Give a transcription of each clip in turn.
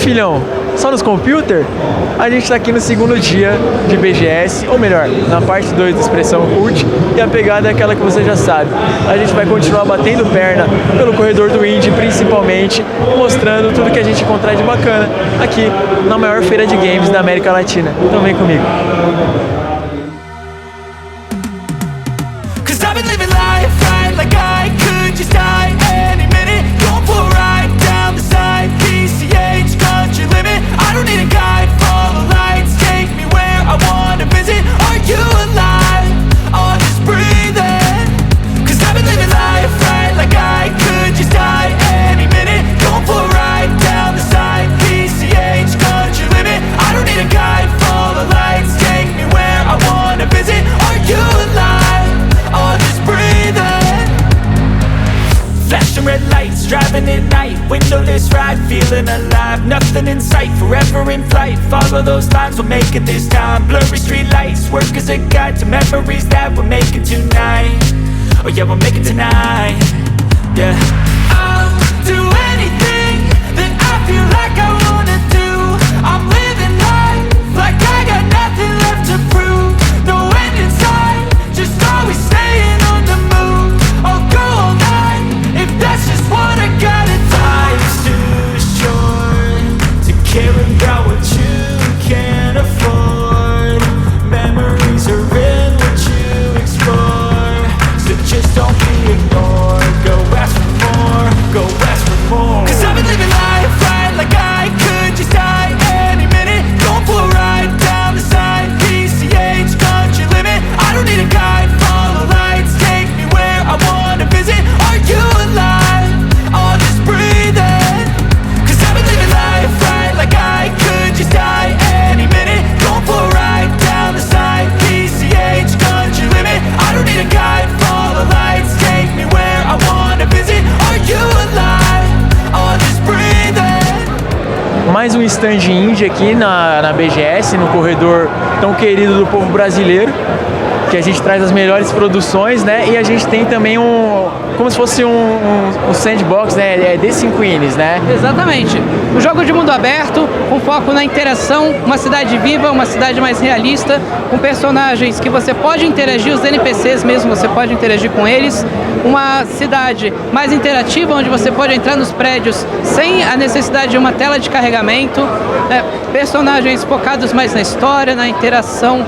filhão, só nos computers? A gente está aqui no segundo dia de BGS, ou melhor, na parte 2 da Expressão Cult, e a pegada é aquela que você já sabe. A gente vai continuar batendo perna pelo corredor do Indie, principalmente, mostrando tudo que a gente encontrar de bacana aqui na maior feira de games da América Latina. Então vem comigo. Driving at night, windowless ride, feeling alive. Nothing in sight, forever in flight. Follow those lines, we'll make it this time. Blurry street lights, work as a guide to memories that we're making tonight. Oh yeah, we'll make it tonight. Yeah. I'll do anything that I feel like I wanna do. I'm living life like I got nothing left to prove. No end in sight, just always staying on the move. I'll go all night if that's just what I gotta do. Life's too short to care about what you can't afford. Memories are in what you explore, so just don't be ignored. Go ask for more, go ask for more. 'Cause I've been living life right like I could just die any minute. Going for a ride down the side, PCH country limit. I don't need a guide, follow lights, take me where I wanna visit. Are you alive? I'll just breathe in. 'Cause I've been living life right like I could just die any minute. Going for a ride down the side, PCH country limit. I don't need a guide, follow lights, take me where I wanna visit. Are you alive? I'll just breathe in. Mais um stand indie aqui na BGS, no corredor tão querido do povo brasileiro, que a gente traz as melhores produções, né? E a gente tem também como se fosse um sandbox, né? The 5 Ines, né? Exatamente. Um jogo de mundo aberto, com foco na interação, uma cidade viva, uma cidade mais realista, com personagens que você pode interagir, os NPCs mesmo, você pode interagir com eles. Uma cidade mais interativa, onde você pode entrar nos prédios sem a necessidade de uma tela de carregamento. Personagens focados mais na história, na interação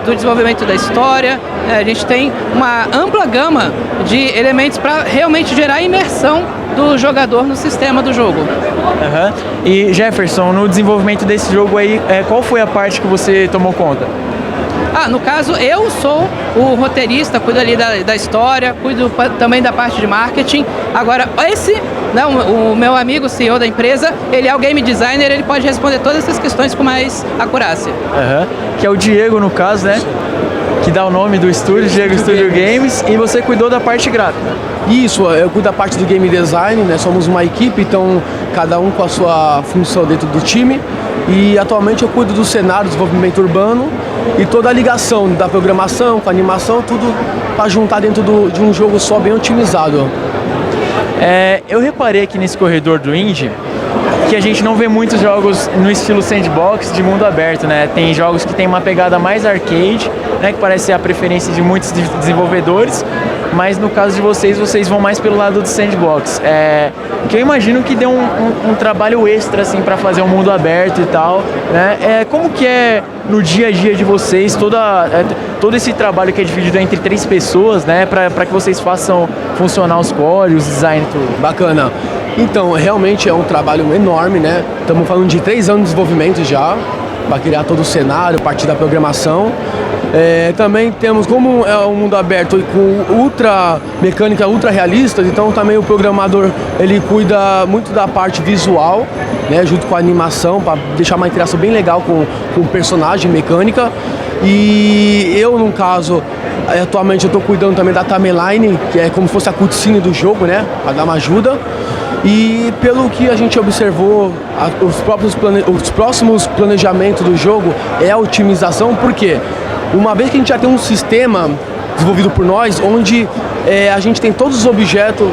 do desenvolvimento da história. A gente tem uma ampla gama de elementos para realmente gerar imersão do jogador no sistema do jogo. Uhum. E Jefferson, no desenvolvimento desse jogo aí, qual foi a parte que você tomou conta? No caso, eu sou o roteirista, cuido ali da história, cuido também da parte de marketing. Agora, o meu amigo, CEO da empresa, ele é o game designer, ele pode responder todas essas questões com mais acurácia. Uhum. Que é o Diego, no caso, né? Que dá o nome do estúdio, Diego Studio Games, e você cuidou da parte gráfica. Isso, eu cuido da parte do game design, né? Somos uma equipe, então cada um com a sua função dentro do time. E atualmente eu cuido do cenário, desenvolvimento urbano e toda a ligação da programação com a animação, tudo para juntar dentro de um jogo só bem otimizado. Eu reparei aqui nesse corredor do Indie que a gente não vê muitos jogos no estilo sandbox de mundo aberto, né? Tem jogos que tem uma pegada mais arcade, né? Que parece ser a preferência de muitos desenvolvedores, mas no caso de vocês vão mais pelo lado do sandbox. Que eu imagino que deu um trabalho extra, assim, para fazer um mundo aberto e tal, né? Como que é no dia a dia de vocês, todo esse trabalho que é dividido entre 3 pessoas, né? Para que vocês façam funcionar os códigos, design e tudo. Bacana. Então, realmente é um trabalho enorme, né? Estamos falando de 3 anos de desenvolvimento já, para criar todo o cenário, parte da programação. Também temos, como é um mundo aberto e com mecânica ultra realista, então também o programador ele cuida muito da parte visual, né, junto com a animação, para deixar uma interação bem legal com o personagem, mecânica. E eu, no caso, atualmente eu estou cuidando também da timeline, que é como se fosse a cutscene do jogo, né, para dar uma ajuda. E pelo que a gente observou, os próximos planejamentos do jogo é a otimização, porque uma vez que a gente já tem um sistema desenvolvido por nós, onde a gente tem todos os objetos,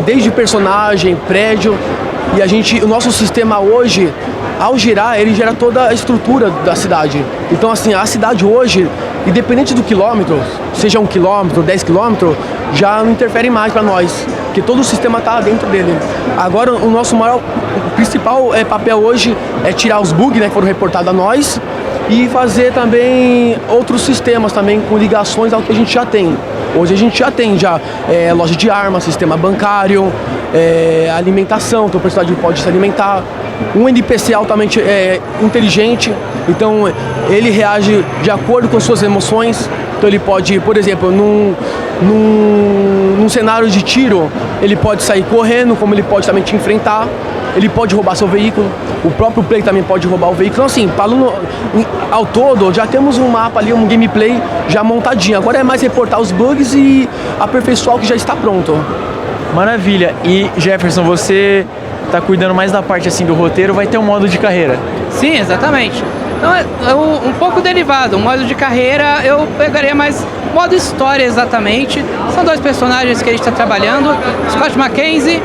desde personagem, prédio, E o nosso sistema hoje, ao girar, ele gera toda a estrutura da cidade. Então, assim, a cidade hoje, independente do quilômetro, seja 1 quilômetro, 10 quilômetros, já não interfere mais para nós, porque todo o sistema está dentro dele. Agora, o principal papel hoje é tirar os bugs, né, que foram reportados a nós, e fazer também outros sistemas também com ligações ao que a gente já tem. Hoje a gente já tem loja de armas, sistema bancário, alimentação, que o personagem pode se alimentar. Um NPC altamente inteligente, então ele reage de acordo com suas emoções. Então ele pode, por exemplo, num cenário de tiro, ele pode sair correndo, como ele pode também te enfrentar. Ele pode roubar seu veículo, o próprio player também pode roubar o veículo. Então assim, falando ao todo, já temos um mapa ali, um gameplay já montadinho. Agora é mais reportar os bugs e aperfeiçoar o que já está pronto. Maravilha. E Jefferson, você tá cuidando mais da parte assim do roteiro, vai ter um modo de carreira? Sim, exatamente. Então é um pouco derivado. O modo de carreira eu pegaria mais modo história exatamente. São 2 personagens que a gente está trabalhando, Scott McKenzie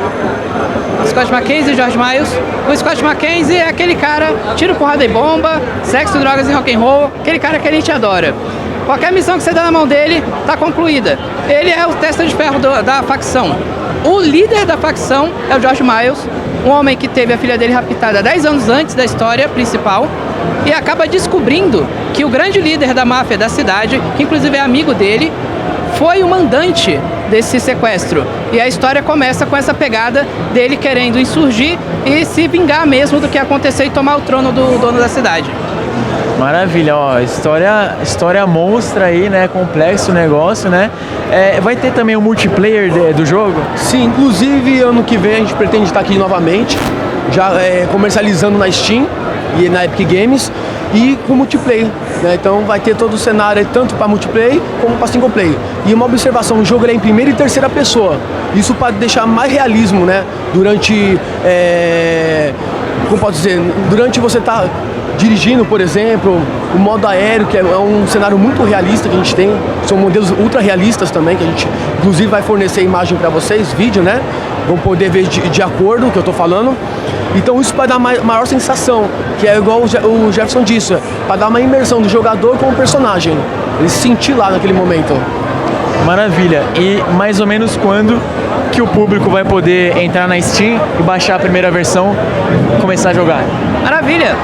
e George Miles. O Scott McKenzie é aquele cara, tiro, porrada e bomba, sexo, drogas e rock'n'roll, aquele cara que a gente adora. Qualquer missão que você dá na mão dele, está concluída. Ele é o testa de ferro da facção. O líder da facção é o George Miles, um homem que teve a filha dele raptada 10 anos antes da história principal e acaba descobrindo que o grande líder da máfia da cidade, que inclusive é amigo dele, foi o mandante desse sequestro. E a história começa com essa pegada dele querendo insurgir e se vingar mesmo do que aconteceu e tomar o trono do dono da cidade. Maravilha, ó, história monstra aí, né, complexo o negócio, né? Vai ter também o multiplayer do jogo? Sim, inclusive ano que vem a gente pretende estar aqui novamente, já comercializando na Steam e na Epic Games e com multiplayer, né? Então vai ter todo o cenário tanto para multiplayer como para single player. E uma observação, o jogo é em primeira e terceira pessoa, isso para deixar mais realismo, né? Durante, como posso dizer, durante você estar dirigindo, por exemplo, o modo aéreo, que é um cenário muito realista que a gente tem, são modelos ultra realistas também, que a gente inclusive vai fornecer imagem para vocês, vídeo, né? Vão poder ver de acordo com o que eu estou falando. Então isso para dar maior sensação, que é igual o Jefferson disse, para dar uma imersão do jogador com o personagem, ele se sentir lá naquele momento. Maravilha. E mais ou menos quando que o público vai poder entrar na Steam e baixar a primeira versão e começar a jogar? Maravilha!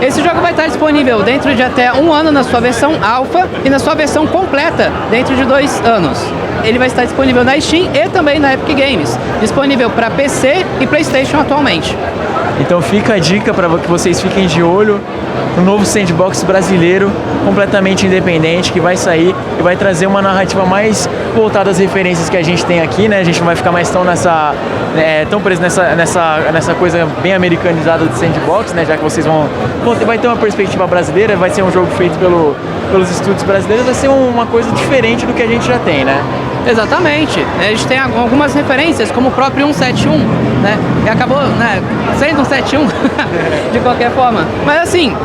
Esse jogo vai estar disponível dentro de até 1 ano na sua versão alpha e na sua versão completa dentro de 2 anos. Ele vai estar disponível na Steam e também na Epic Games, disponível para PC e PlayStation atualmente. Então fica a dica para que vocês fiquem de olho no novo sandbox brasileiro, completamente independente, que vai sair e vai trazer uma narrativa mais voltada às referências que a gente tem aqui, né? A gente não vai ficar mais tão tão preso nessa coisa bem americanizada de sandbox, né? Já que vocês vai ter uma perspectiva brasileira, vai ser um jogo feito pelos estúdios brasileiros, vai ser uma coisa diferente do que a gente já tem, né? Exatamente. A gente tem algumas referências, como o próprio 171, né? E acabou, né, sendo 171 de qualquer forma. Mas assim,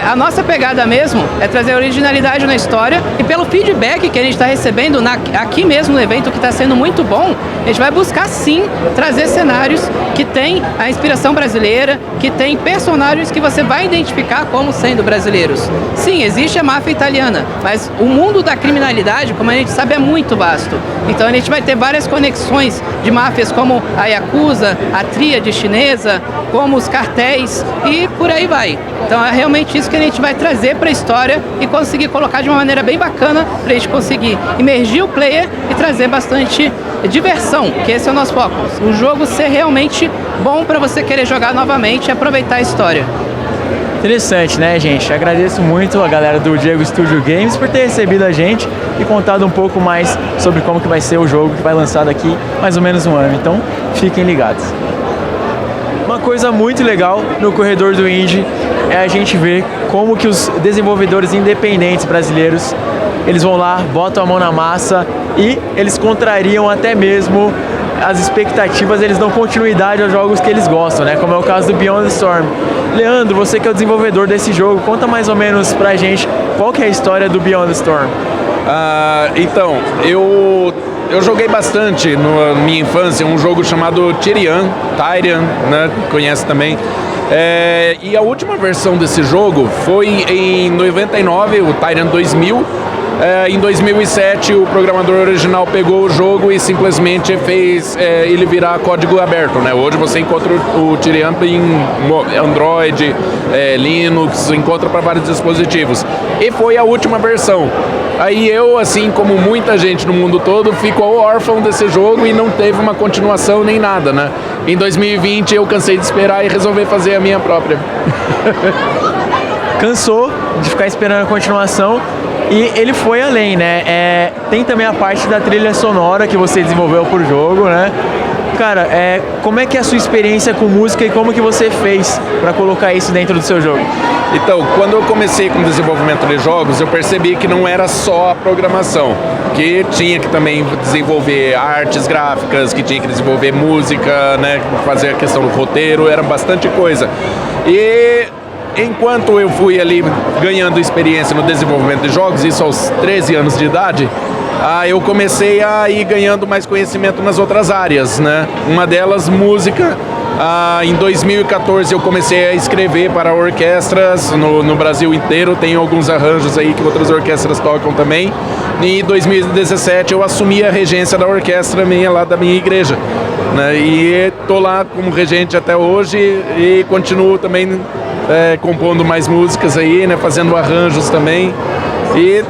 a nossa pegada mesmo é trazer originalidade na história e pelo feedback que a gente está recebendo aqui mesmo no evento, que está sendo muito bom, a gente vai buscar sim trazer cenários que tem a inspiração brasileira, que tem personagens que você vai identificar como sendo brasileiros. Sim, existe a máfia italiana, mas o mundo da criminalidade, como a gente sabe, é muito vasto. Então a gente vai ter várias conexões de máfias como a Yakuza, a tríade chinesa, como os cartéis e por aí vai. Então é realmente isso que a gente vai trazer para a história e conseguir colocar de uma maneira bem bacana para a gente conseguir imergir o player e trazer bastante diversão, que esse é o nosso foco. O jogo ser realmente bom para você querer jogar novamente e aproveitar a história. Interessante, né, gente? Agradeço muito a galera do Diego Studio Games por ter recebido a gente e contado um pouco mais sobre como que vai ser o jogo que vai lançar daqui mais ou menos 1 ano. Então, fiquem ligados. Uma coisa muito legal no corredor do Indie é a gente ver como que os desenvolvedores independentes brasileiros, eles vão lá, botam a mão na massa e eles contrariam até mesmo as expectativas, eles dão continuidade aos jogos que eles gostam, né? Como é o caso do Beyond the Storm. Leandro, você que é o desenvolvedor desse jogo, conta mais ou menos pra gente qual que é a história do Beyond the Storm. Então, eu eu joguei bastante na minha infância um jogo chamado Tyrian, né? Conhece também. E a última versão desse jogo foi em 99, o Tyrian 2000. Em 2007, o programador original pegou o jogo e simplesmente fez ele virar código aberto, né? Hoje você encontra o Tyrian em Android, Linux, encontra para vários dispositivos. E foi a última versão. Aí eu, assim como muita gente no mundo todo, ficou órfão desse jogo e não teve uma continuação nem nada, né? Em 2020 eu cansei de esperar e resolvi fazer a minha própria. Cansou de ficar esperando a continuação e ele foi além, né? Tem também a parte da trilha sonora que você desenvolveu pro jogo, né? Cara, como é que é a sua experiência com música e como que você fez para colocar isso dentro do seu jogo? Então, quando eu comecei com o desenvolvimento de jogos, eu percebi que não era só a programação, que tinha que também desenvolver artes gráficas, que tinha que desenvolver música, né? Fazer a questão do roteiro, era bastante coisa. E enquanto eu fui ali ganhando experiência no desenvolvimento de jogos, isso aos 13 anos de idade, eu comecei a ir ganhando mais conhecimento nas outras áreas, né? Uma delas, música. Em 2014 eu comecei a escrever para orquestras no Brasil inteiro, tem alguns arranjos aí que outras orquestras tocam também. E em 2017 eu assumi a regência da orquestra minha lá da minha igreja, né? E tô lá como regente até hoje e continuo também compondo mais músicas aí, né? Fazendo arranjos também. E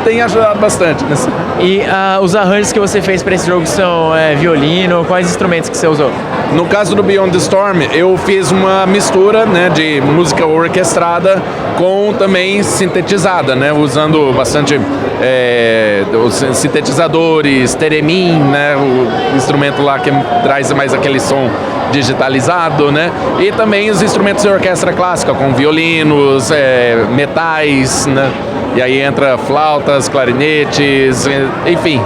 tem ajudado bastante, né? E os arranjos que você fez para esse jogo são violino? Quais instrumentos que você usou? No caso do Beyond the Storm, eu fiz uma mistura, né, de música orquestrada com também sintetizada, né, usando bastante os sintetizadores, theremin, né, o instrumento lá que traz mais aquele som digitalizado, né, e também os instrumentos de orquestra clássica, com violinos, metais, né, e aí entra flautas, clarinetes, enfim.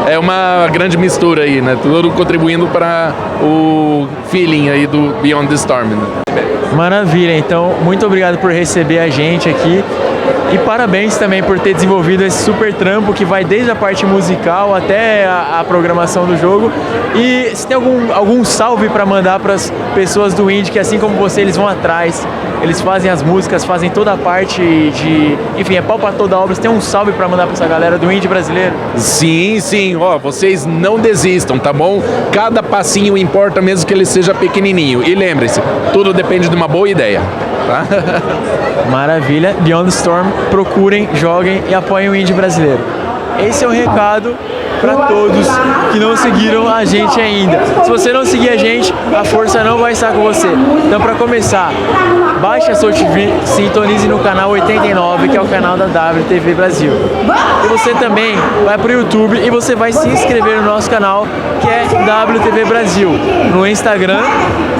É uma grande mistura aí, né? Tudo contribuindo para o feeling aí do Beyond the Storm, né? Maravilha, então muito obrigado por receber a gente aqui e parabéns também por ter desenvolvido esse super trampo que vai desde a parte musical até a programação do jogo. E se tem algum salve para mandar para as pessoas do indie que assim como você eles vão atrás, eles fazem as músicas, fazem toda a parte de, enfim, é pau para toda a obra. Você tem um salve para mandar para essa galera do indie brasileiro? Sim, vocês não desistam, tá bom? Cada passinho importa mesmo que ele seja pequenininho. E lembre-se, tudo depende de uma boa ideia, tá? Maravilha, Beyond the Storm, procurem, joguem e apoiem o indie brasileiro. Esse é o recado para todos que não seguiram a gente ainda. Se você não seguir a gente, a força não vai estar com você. Então, para começar, baixe a Soul TV, sintonize no canal 89, que é o canal da WTV Brasil. E você também vai para o YouTube e você vai se inscrever no nosso canal, que é WTV Brasil. No Instagram,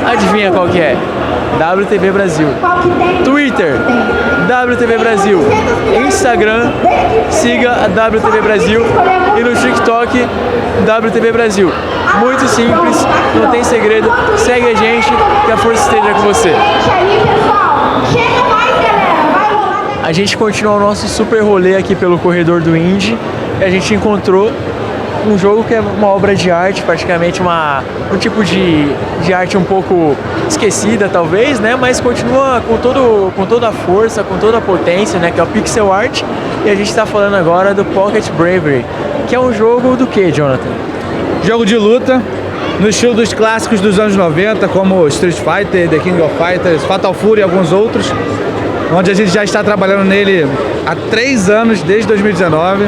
adivinha qual que é? WTV Brasil. Twitter, WTV Brasil. Instagram, siga a WTV Brasil. E no TikTok, WTV Brasil. Muito simples, não tem segredo. Segue a gente, que a força esteja com você. A gente continua o nosso super rolê aqui pelo corredor do Indie. E a gente encontrou um jogo que é uma obra de arte, praticamente um tipo de arte um pouco esquecida talvez, né? Mas continua com toda a força, com toda a potência, né? Que é o pixel art. E a gente está falando agora do Pocket Bravery, que é um jogo do que, Jonathan? Jogo de luta, no estilo dos clássicos dos anos 90, como Street Fighter, The King of Fighters, Fatal Fury e alguns outros, onde a gente já está trabalhando nele há 3 anos, desde 2019.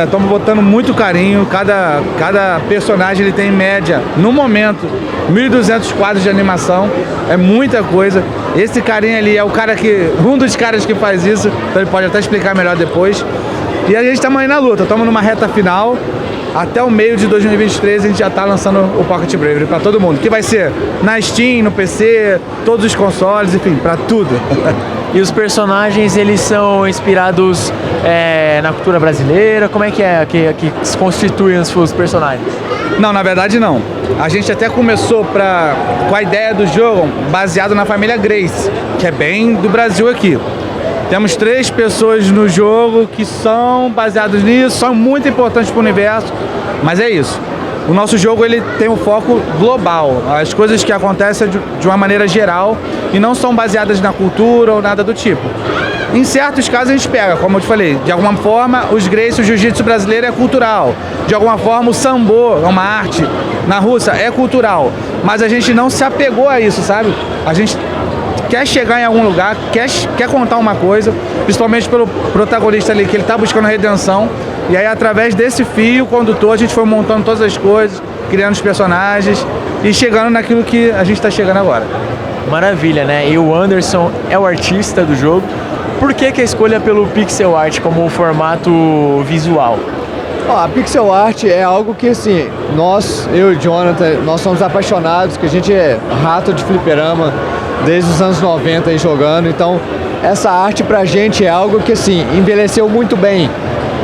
Estamos botando muito carinho, cada personagem ele tem em média, no momento, 1.200 quadros de animação, é muita coisa. Esse carinha ali é um dos caras que faz isso, então ele pode até explicar melhor depois. E a gente está aí na luta, estamos numa reta final, até o meio de 2023 a gente já está lançando o Pocket Bravery para todo mundo, que vai ser na Steam, no PC, todos os consoles, enfim, para tudo. E os personagens, eles são inspirados na cultura brasileira? Como é que se constituem os personagens? Não, na verdade não. A gente até começou com a ideia do jogo baseado na família Grace, que é bem do Brasil aqui. Temos 3 pessoas no jogo que são baseadas nisso, são muito importantes para o universo, mas é isso. O nosso jogo ele tem um foco global, as coisas que acontecem de uma maneira geral e não são baseadas na cultura ou nada do tipo. Em certos casos a gente pega, como eu te falei, de alguma forma os Gracie, o jiu-jitsu brasileiro é cultural, de alguma forma o sambo é uma arte na Rússia, é cultural, mas a gente não se apegou a isso, sabe? A gente quer chegar em algum lugar, quer contar uma coisa, principalmente pelo protagonista ali, que ele tá buscando redenção. E aí, através desse fio condutor, a gente foi montando todas as coisas, criando os personagens e chegando naquilo que a gente está chegando agora. Maravilha, né? E o Anderson é o artista do jogo. Por que a escolha pelo pixel art como formato visual? A pixel art é algo que, assim, eu e o Jonathan, nós somos apaixonados, que a gente é rato de fliperama desde os anos 90 aí jogando, então essa arte pra gente é algo que, assim, envelheceu muito bem,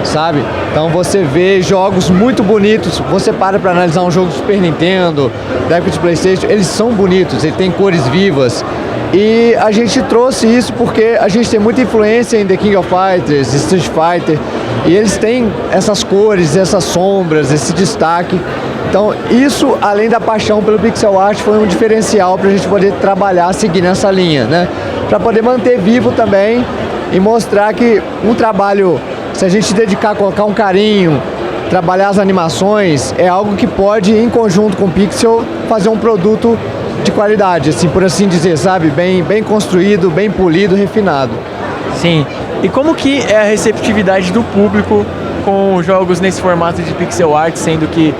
sabe? Então você vê jogos muito bonitos, você para analisar um jogo do Super Nintendo, da época de PlayStation, eles são bonitos, ele tem cores vivas. E a gente trouxe isso porque a gente tem muita influência em The King of Fighters, Street Fighter, e eles têm essas cores, essas sombras, esse destaque. Então isso, além da paixão pelo pixel art, foi um diferencial para a gente poder trabalhar, seguir nessa linha, né? Para poder manter vivo também e mostrar que um trabalho, se a gente dedicar, colocar um carinho, trabalhar as animações, é algo que pode, em conjunto com o pixel, fazer um produto de qualidade, assim, por assim dizer, sabe? Bem construído, bem polido, refinado. Sim. E como que é a receptividade do público com jogos nesse formato de pixel art, sendo que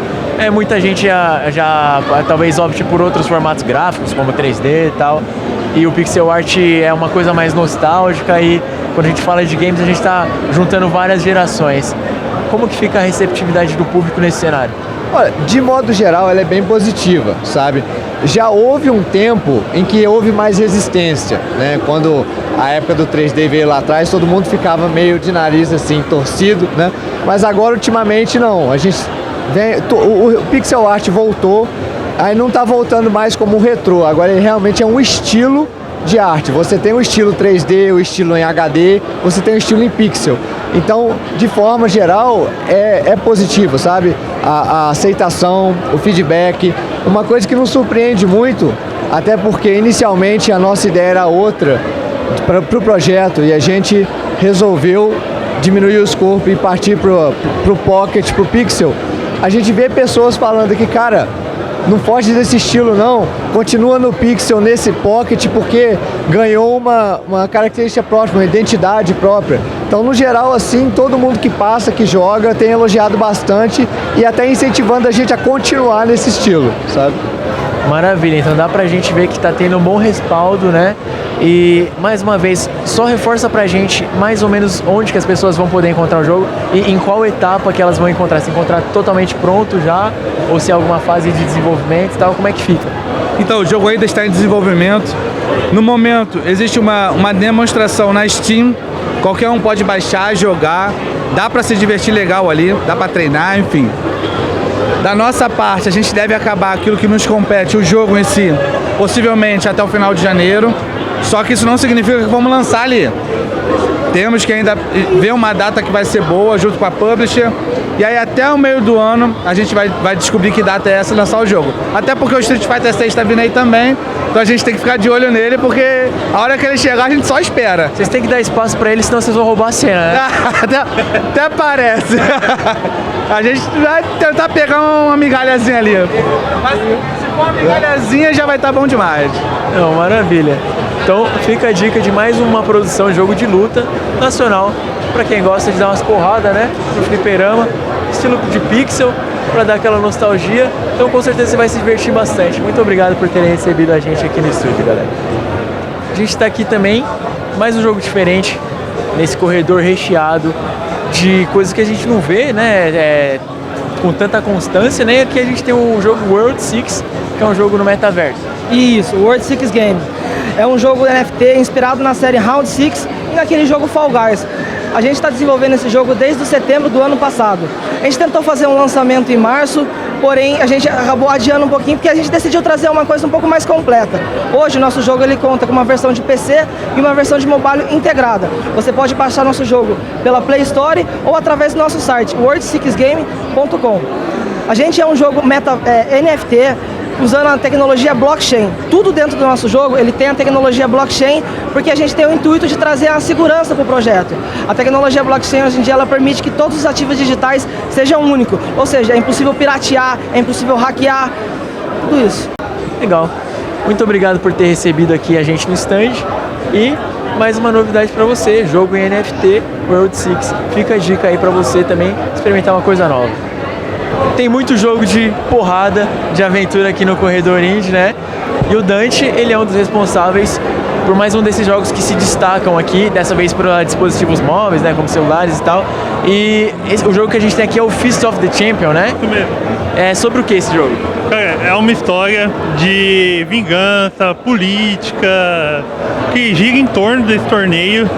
muita gente já talvez opte por outros formatos gráficos, como 3D e tal, e o pixel art é uma coisa mais nostálgica e quando a gente fala de games a gente está juntando várias gerações. Como que fica a receptividade do público nesse cenário? Olha, de modo geral ela é bem positiva, sabe? Já houve um tempo em que houve mais resistência, né? Quando a época do 3D veio lá atrás, todo mundo ficava meio de nariz assim, torcido, né? Mas agora, ultimamente, não. A gente o pixel art voltou, aí não tá voltando mais como um retrô, agora ele realmente é um estilo de arte. Você tem o estilo 3D, o estilo em HD, você tem o estilo em pixel. Então, de forma geral, é positivo, sabe? A aceitação, o feedback, uma coisa que nos surpreende muito, até porque inicialmente a nossa ideia era outra para o projeto e a gente resolveu diminuir o escopo e partir pro Pocket, pro Pixel. A gente vê pessoas falando que, cara, não foge desse estilo não, continua no Pixel, nesse Pocket, porque ganhou uma característica própria, uma identidade própria. Então, no geral, assim, todo mundo que passa, que joga, tem elogiado bastante e até incentivando a gente a continuar nesse estilo, sabe? Maravilha, então dá pra gente ver que tá tendo um bom respaldo, né? E, mais uma vez, só reforça pra gente mais ou menos onde que as pessoas vão poder encontrar o jogo e em qual etapa que elas vão encontrar. Se encontrar totalmente pronto já, ou se é alguma fase de desenvolvimento e tal, como é que fica? Então, o jogo ainda está em desenvolvimento. No momento, existe uma demonstração na Steam, qualquer um pode baixar, jogar, dá pra se divertir legal ali, dá pra treinar, enfim. Da nossa parte, a gente deve acabar aquilo que nos compete, o jogo em si, possivelmente até o final de janeiro. Só que isso não significa que vamos lançar ali. Temos que ainda ver uma data que vai ser boa junto com a publisher. E aí até o meio do ano a gente vai descobrir que data é essa e lançar o jogo. Até porque o Street Fighter 6 está vindo aí também. Então a gente tem que ficar de olho nele, porque a hora que ele chegar a gente só espera. Vocês têm que dar espaço pra ele, senão vocês vão roubar a cena, né? Até parece. A gente vai tentar pegar uma migalhazinha ali. Mas se for uma migalhazinha já vai estar bom demais. Não, maravilha. Então fica a dica de mais uma produção, jogo de luta nacional, pra quem gosta de dar umas porradas, né? No fliperama, estilo de pixel, pra dar aquela nostalgia. Então com certeza você vai se divertir bastante. Muito obrigado por terem recebido a gente aqui no estúdio, galera. A gente tá aqui também, mais um jogo diferente, nesse corredor recheado de coisas que a gente não vê, né? Com tanta constância, né? Aqui a gente tem o jogo World 6, que é um jogo no metaverso. Isso, World 6 Game. É um jogo NFT inspirado na série Round 6 e naquele jogo Fall Guys. A gente está desenvolvendo esse jogo desde setembro do ano passado. A gente tentou fazer um lançamento em março, porém a gente acabou adiando um pouquinho porque a gente decidiu trazer uma coisa um pouco mais completa. Hoje o nosso jogo ele conta com uma versão de PC e uma versão de mobile integrada. Você pode baixar nosso jogo pela Play Store ou através do nosso site, world6game.com. A gente é um jogo NFT, usando a tecnologia blockchain. Tudo dentro do nosso jogo, ele tem a tecnologia blockchain, porque a gente tem o intuito de trazer a segurança para o projeto. A tecnologia blockchain, hoje em dia, ela permite que todos os ativos digitais sejam únicos. Ou seja, é impossível piratear, é impossível hackear, tudo isso. Legal. Muito obrigado por ter recebido aqui a gente no stand. E mais uma novidade para você, jogo em NFT, World 6. Fica a dica aí para você também experimentar uma coisa nova. Tem muito jogo de porrada, de aventura aqui no Corredor Indie, né? E o Dante, ele é um dos responsáveis por mais um desses jogos que se destacam aqui, dessa vez para dispositivos móveis, né, como celulares e tal. E o jogo que a gente tem aqui é o Fist of the Champion, né? Isso mesmo. É sobre o que esse jogo? Cara, é uma história de vingança, política, que gira em torno desse torneio.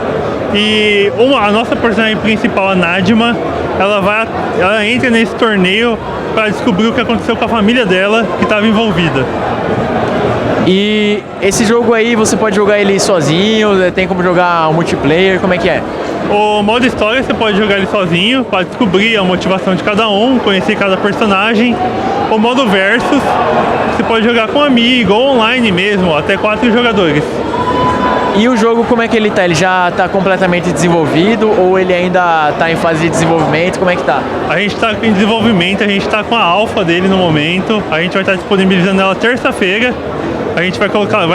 E a nossa personagem principal, a Nadima, ela entra nesse torneio para descobrir o que aconteceu com a família dela que estava envolvida. E esse jogo aí, você pode jogar ele sozinho, tem como jogar um multiplayer, como é que é? O modo história você pode jogar ele sozinho, para descobrir a motivação de cada um, conhecer cada personagem. O modo versus, você pode jogar com amigo ou online mesmo, até 4 jogadores. E o jogo, como é que ele tá? Ele já está completamente desenvolvido ou ele ainda está em fase de desenvolvimento? Como é que tá? A gente está em desenvolvimento, a gente está com a alfa dele no momento. A gente vai estar disponibilizando ela terça-feira. A gente vai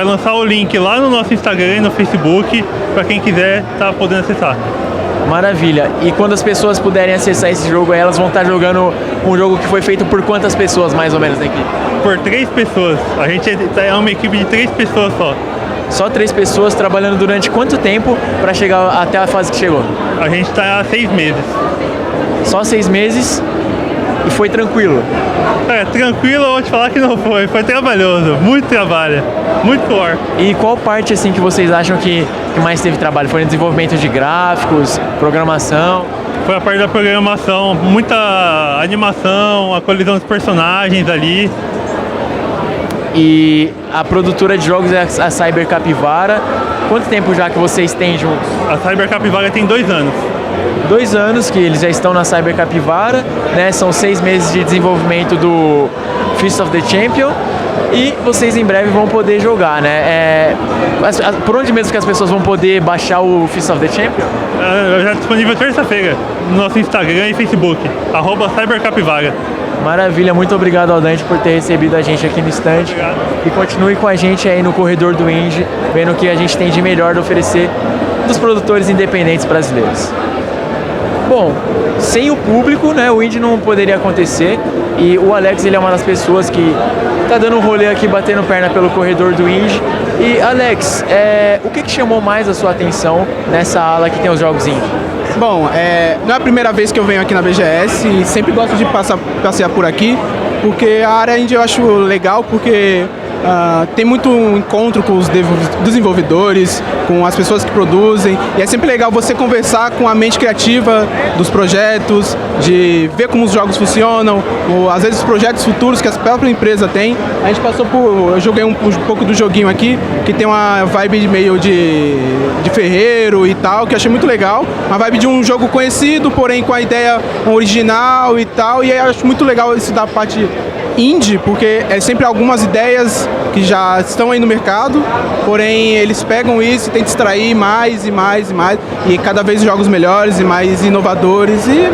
lançar o link lá no nosso Instagram e no Facebook para quem quiser estar podendo acessar. Maravilha. E quando as pessoas puderem acessar esse jogo aí, elas vão estar jogando um jogo que foi feito por quantas pessoas, mais ou menos, na equipe? Por 3 pessoas. A gente é uma equipe de 3 pessoas só. Só 3 pessoas trabalhando durante quanto tempo para chegar até a fase que chegou? A gente está há 6 meses. Só 6 meses e foi tranquilo? Tranquilo, eu vou te falar que não foi. Foi trabalhoso, muito trabalho, muito suor. E qual parte assim que vocês acham que mais teve trabalho? Foi no desenvolvimento de gráficos, programação? Foi a parte da programação, muita animação, a colisão dos personagens ali. E a produtora de jogos é a Cyber Capivara. Quanto tempo já que vocês têm juntos? A Cyber Capivara tem 2 anos. 2 anos que eles já estão na Cyber Capivara, né? São 6 meses de desenvolvimento do Fist of the Champion e vocês em breve vão poder jogar, né? Por onde mesmo que as pessoas vão poder baixar o Fist of the Champion? Já disponível terça-feira no nosso Instagram e Facebook, @CyberCapivara. Maravilha, muito obrigado ao Dante por ter recebido a gente aqui no stand. Obrigado. E continue com a gente aí no Corredor do Indie, vendo o que a gente tem de melhor de oferecer dos produtores independentes brasileiros. Bom, sem o público, né, o Indie não poderia acontecer e o Alex, ele é uma das pessoas que tá dando um rolê aqui, batendo perna pelo Corredor do Indie. E Alex, o que chamou mais a sua atenção nessa ala que tem os jogos Indie? Bom, não é a primeira vez que eu venho aqui na BGS e sempre gosto de passear por aqui, porque a área indie eu acho legal, porque tem muito encontro com os desenvolvedores, com as pessoas que produzem, e é sempre legal você conversar com a mente criativa dos projetos, de ver como os jogos funcionam, ou às vezes os projetos futuros que a própria empresa tem. A gente eu joguei um pouco do joguinho aqui, que tem uma vibe meio de ferreiro e tal, que eu achei muito legal, uma vibe de um jogo conhecido, porém com a ideia original e tal, e eu acho muito legal isso da parte indie, porque é sempre algumas ideias que já estão aí no mercado, porém eles pegam isso e tentam extrair mais e mais e mais, e cada vez jogos melhores e mais inovadores, e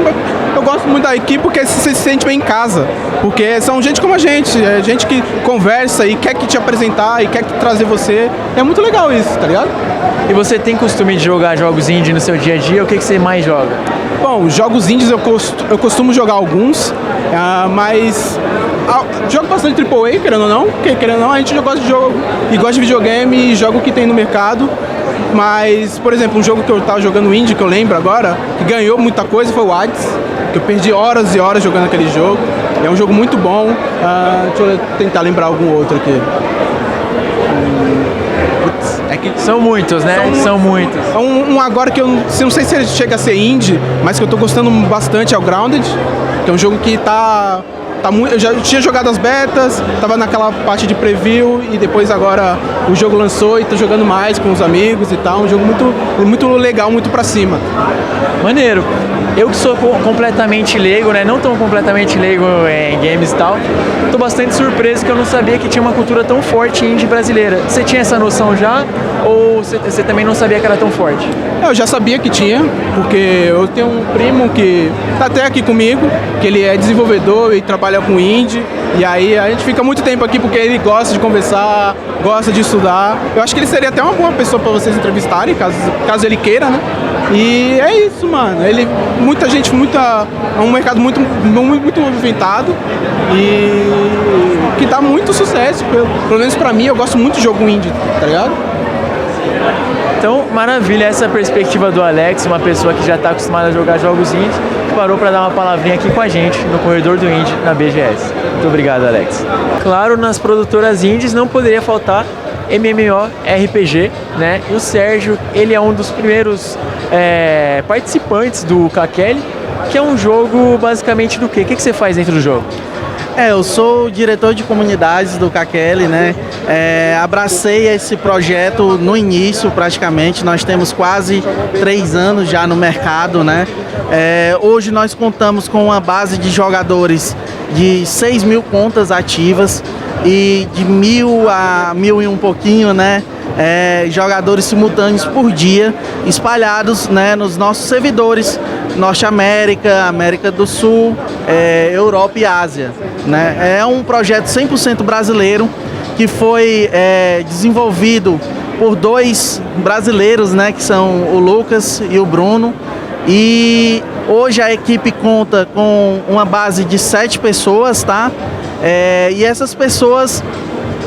eu gosto muito da equipe porque você se sente bem em casa, porque são gente como a gente, é gente que conversa e quer que te apresentar e quer que trazer você, é muito legal isso, tá ligado? E você tem costume de jogar jogos indie no seu dia a dia? O que você mais joga? Bom, jogos indies eu costumo jogar alguns, mas jogo bastante AAA, querendo ou não, porque querendo ou não a gente gosta de jogo e gosta de videogame e joga o que tem no mercado. Mas, por exemplo, um jogo que eu tava jogando indie, que eu lembro agora, que ganhou muita coisa, foi o Hades, que eu perdi horas e horas jogando aquele jogo. É um jogo muito bom. Deixa eu tentar lembrar algum outro aqui. São muitos, né? São muitos. Um agora que eu não sei se ele chega a ser indie, mas que eu tô gostando bastante é o Grounded, que é um jogo que tá eu já tinha jogado as betas, tava naquela parte de preview e depois agora o jogo lançou e tô jogando mais com os amigos e tal. Um jogo muito legal, muito pra cima. Maneiro. Eu que sou completamente leigo, né? Não tão completamente leigo em games e tal, tô bastante surpreso que eu não sabia que tinha uma cultura tão forte indie brasileira. Você tinha essa noção já? Ou você também não sabia que era tão forte? Eu já sabia que tinha, porque eu tenho um primo que tá até aqui comigo, que ele é desenvolvedor e trabalha com indie, e aí a gente fica muito tempo aqui porque ele gosta de conversar, gosta de estudar. Eu acho que ele seria até uma boa pessoa para vocês entrevistarem, caso ele queira, né? E é isso, mano. Muita gente, é um mercado muito movimentado e que dá muito sucesso. Pelo menos pra mim, eu gosto muito de jogo indie, tá ligado? Então, maravilha essa perspectiva do Alex, uma pessoa que já está acostumada a jogar jogos indies, que parou para dar uma palavrinha aqui com a gente no Corredor do Indie, na BGS. Muito obrigado, Alex. Claro, nas produtoras indies não poderia faltar MMORPG, né? E o Sérgio, ele é um dos primeiros participantes do Kakele, que é um jogo basicamente do quê? O que você faz dentro do jogo? Eu sou o diretor de comunidades do Kakele, né? Abracei esse projeto no início, praticamente. Nós temos quase 3 anos já no mercado, né? Hoje nós contamos com uma base de jogadores de 6.000 contas ativas e de 1.000 a 1.000 e um pouquinho, né? Jogadores simultâneos por dia, espalhados, né, nos nossos servidores Norte América, América do Sul, Europa e Ásia, né? É um projeto 100% brasileiro que foi desenvolvido por 2 brasileiros, né, que são o Lucas e o Bruno, e hoje a equipe conta com uma base de 7 pessoas, tá? E essas pessoas,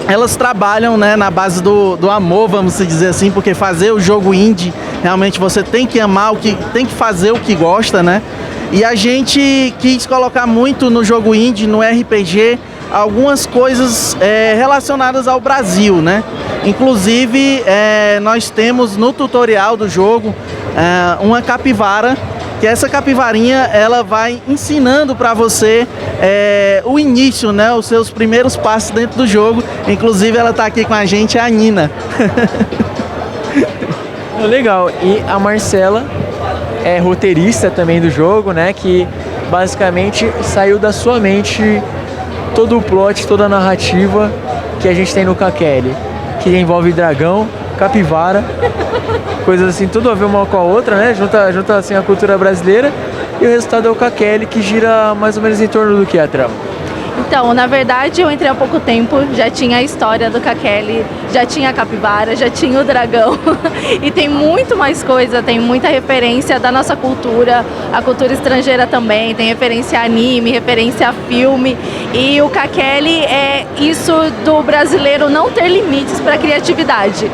elas trabalham, né, na base do amor, vamos dizer assim, porque fazer o jogo indie, realmente você tem que amar tem que fazer o que gosta, né? E a gente quis colocar muito no jogo indie, no RPG, algumas coisas relacionadas ao Brasil, né? Inclusive, nós temos no tutorial do jogo uma capivara, que essa capivarinha, ela vai ensinando para você o início, né, os seus primeiros passos dentro do jogo. Inclusive ela tá aqui com a gente, a Nina. Legal. E a Marcela é roteirista também do jogo, né, que basicamente saiu da sua mente todo o plot, toda a narrativa que a gente tem no Kakele, que envolve dragão, capivara, coisas assim, tudo a ver uma com a outra, né? Junta assim a cultura brasileira, e o resultado é o Kakele, que gira mais ou menos em torno do que a trama. Então, na verdade, eu entrei há pouco tempo, já tinha a história do Kakele, já tinha a capivara, já tinha o dragão e tem muito mais coisa, tem muita referência da nossa cultura, a cultura estrangeira também, tem referência a anime, referência a filme, e o Kakele é isso do brasileiro não ter limites para criatividade.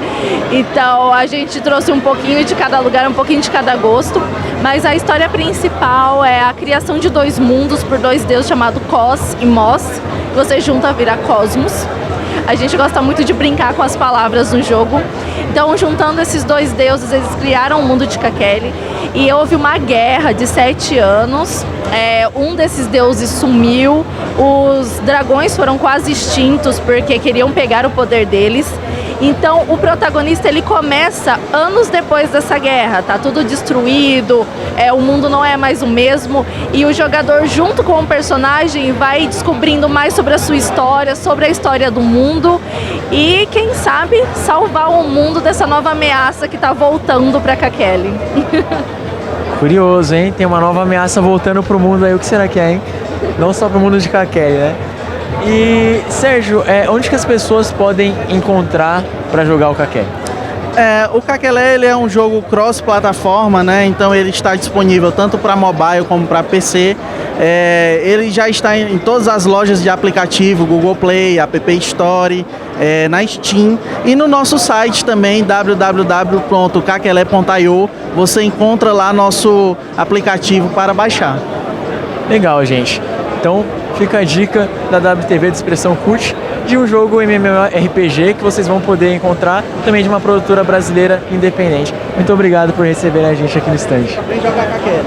Então, a gente trouxe um pouquinho de cada lugar, um pouquinho de cada gosto, mas a história principal é a criação de 2 mundos por 2 deuses chamados Cos e Mos, que você junta vira Cosmos. A gente gosta muito de brincar com as palavras no jogo. Então, juntando esses 2 deuses, eles criaram o mundo de Kakele. E houve uma guerra de 7 anos. Um desses deuses sumiu. Os dragões foram quase extintos porque queriam pegar o poder deles. Então, o protagonista, ele começa anos depois dessa guerra, tá tudo destruído, o mundo não é mais o mesmo, e o jogador, junto com o personagem, vai descobrindo mais sobre a sua história, sobre a história do mundo, e, quem sabe, salvar o mundo dessa nova ameaça que tá voltando pra Kakele. Curioso, hein? Tem uma nova ameaça voltando pro mundo aí, o que será que é, hein? Não só pro mundo de Kakele, né? E, Sérgio, onde que as pessoas podem encontrar para jogar o Kakele? O Kakele, ele é um jogo cross-plataforma, né? Então ele está disponível tanto para mobile como para PC. Ele já está em todas as lojas de aplicativo, Google Play, App Store, na Steam. E no nosso site também, www.kakele.io, você encontra lá nosso aplicativo para baixar. Legal, gente. Então, fica a dica da WTV de Expressão Cult de um jogo MMORPG que vocês vão poder encontrar também de uma produtora brasileira independente. Muito obrigado por receber a gente aqui no stand. Vem jogar Kakele.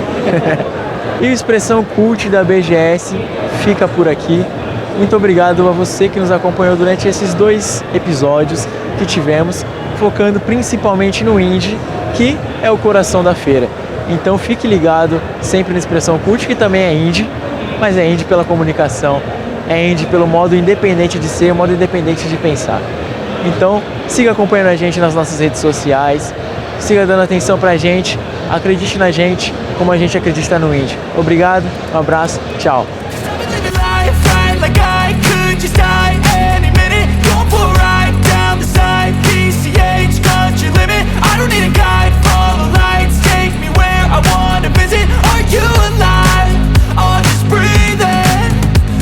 E o Expressão Cult da BGS fica por aqui. Muito obrigado a você que nos acompanhou durante esses 2 episódios que tivemos, focando principalmente no indie, que é o coração da feira. Então fique ligado sempre na Expressão Cult, que também é indie, mas é indie pela comunicação, é indie pelo modo independente de ser, modo independente de pensar. Então siga acompanhando a gente nas nossas redes sociais, siga dando atenção pra gente, acredite na gente como a gente acredita no indie. Obrigado, um abraço, tchau. Like I could just die any minute. Going for a ride down the side. PCH country limit. I don't need a guide. Follow lights. Take me where I wanna visit. Are you alive? Or just breathing?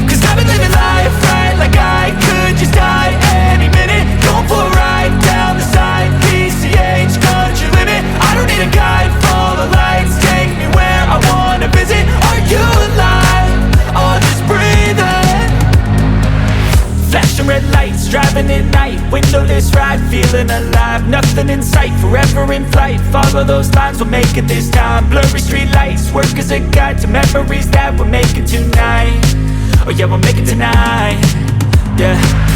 Cause I've been living life right. Like I could just die any minute. Going for a ride down the side. PCH country limit. I don't need a guide. Follow lights. Take me where I wanna visit. Are you alive? Or just breathing? Flashing red lights, driving at night. Windowless ride, feeling alive. Nothing in sight, forever in flight. Follow those lines, we'll make it this time. Blurry street lights, work as a guide to memories that we're making tonight. Oh yeah, we'll make it tonight. Yeah.